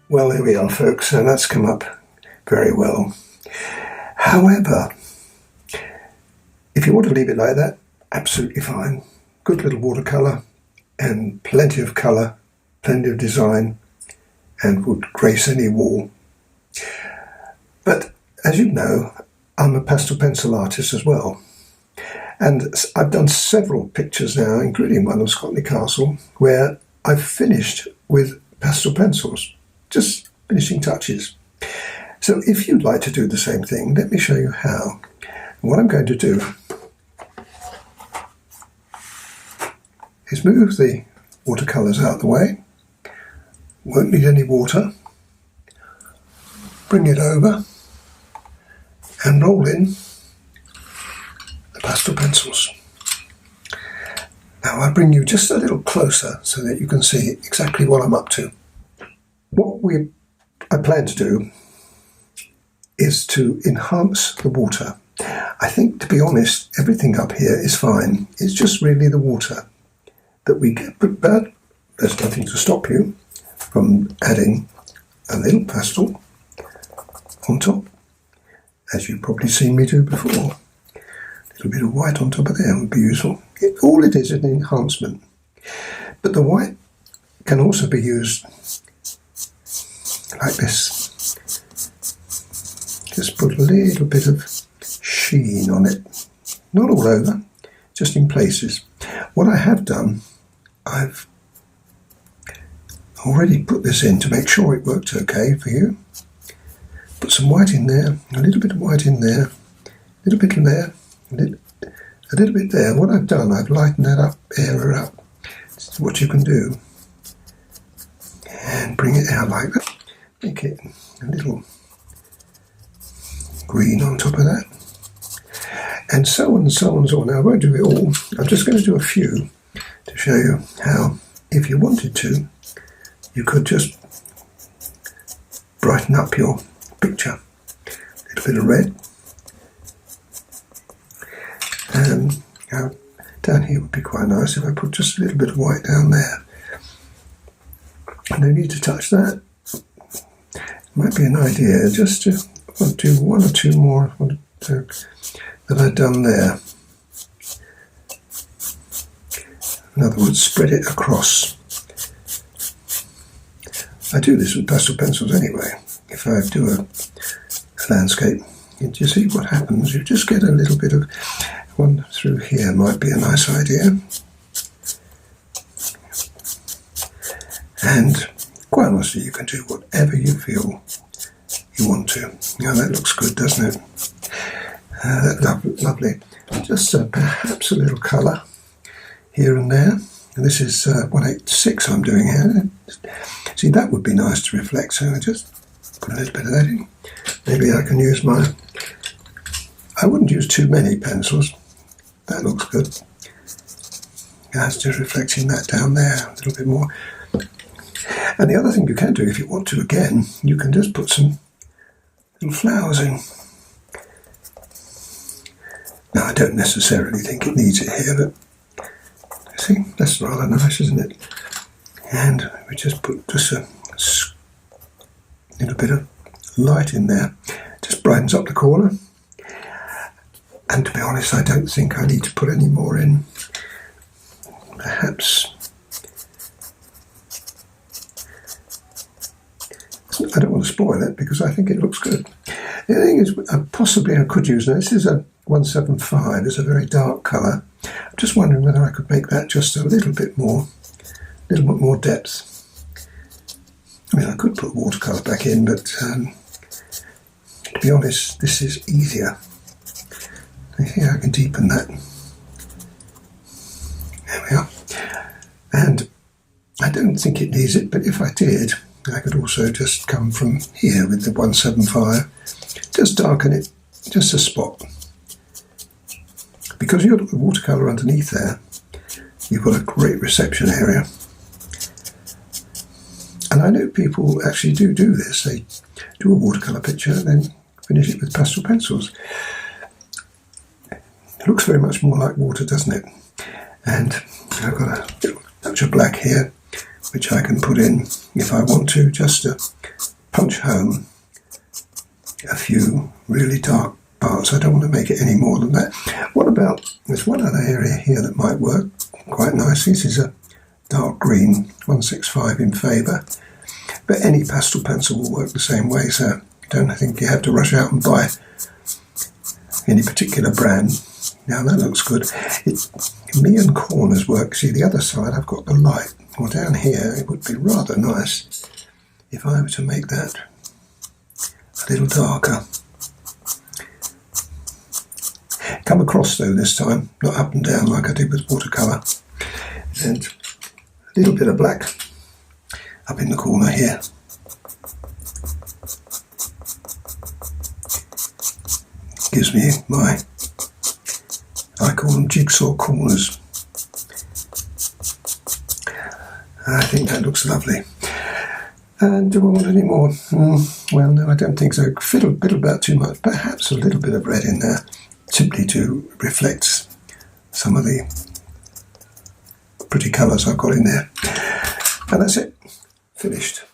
Well, there we are, folks. So that's come up very well. However, if you want to leave it like that, absolutely fine. Good little watercolour and plenty of colour, plenty of design, and would grace any wall. But as you know, I'm a pastel pencil artist as well. And I've done several pictures now, including one of Scotland Castle, where I've finished with pastel pencils, just finishing touches. So if you'd like to do the same thing, let me show you how. And what I'm going to do is move the watercolours out of the way. Won't need any water. Bring it over and roll in the pastel pencils. Now I bring you just a little closer so that you can see exactly what I'm up to. What I plan to do is to enhance the water. I think, to be honest, everything up here is fine. It's just really the water that we get. But there's nothing to stop you from adding a little pastel on top, as you've probably seen me do before. A little bit of white on top of there would be useful. All it is an enhancement. But the white can also be used like this. Just put a little bit of sheen on it. Not all over, just in places. What I have done, I've already put this in to make sure it worked okay for you. Put some white in there, a little bit of white in there, a little bit in there, a little bit there. What I've done, I've lightened that up, area up. This is what you can do. And bring it out like that. Make it a little green on top of that. And so on and so on and so on. Now I won't do it all. I'm just going to do a few to show you how, if you wanted to, you could just brighten up your picture. A little bit of red. Now down here would be quite nice if I put just a little bit of white down there. No need to touch that. Might be an idea just to do one or two more that I've done there. In other words, spread it across. I do this with pastel pencils anyway. If I do a landscape, you see what happens. You just get a little bit of one through here. Might be a nice idea. And quite honestly, you can do whatever you feel you want to. Now that looks good, doesn't it? Lovely. Just perhaps a little colour here and there. And this is 186 I'm doing here. See, that would be nice to reflect, so I just put a little bit of that in. Maybe I can use I wouldn't use too many pencils. That looks good. That's just reflecting that down there a little bit more. And the other thing you can do, if you want to, again, you can just put some little flowers in. Now, I don't necessarily think it needs it here, but see, that's rather nice, isn't it? And we just put just a little bit of light in there. Just brightens up the corner. And to be honest, I don't think I need to put any more in. Perhaps I don't want to spoil it because I think it looks good. The other thing is, possibly I could use, now this is a 175, it's a very dark colour. I'm just wondering whether I could make that just a little bit more depth. I mean, I could put watercolour back in, but to be honest, this is easier. I think I can deepen that. There we are. And I don't think it needs it, but if I did, I could also just come from here with the 175, just darken it, just a spot. Because you've got the watercolour underneath there, you've got a great reception area. And I know people actually do this. They do a watercolour picture and then finish it with pastel pencils. It looks very much more like water, doesn't it? And I've got a touch of black here. which I can put in if I want to, just to punch home a few really dark parts. I don't want to make it any more than that. What about, there's one other area here that might work quite nicely. This is a dark green 165 in Faber, but any pastel pencil will work the same way, so I don't think you have to rush out and buy any particular brand. Now that looks good. Me and corners work. See, the other side I've got the light. Well, down here it would be rather nice if I were to make that a little darker. Come across though this time, not up and down like I did with watercolour. And a little bit of black up in the corner here. Gives me my, I call them jigsaw corners. I think that looks lovely. And do I want any more? Well, no, I don't think so. Fiddle about too much. Perhaps a little bit of red in there, simply to reflect some of the pretty colours I've got in there. And that's it. Finished.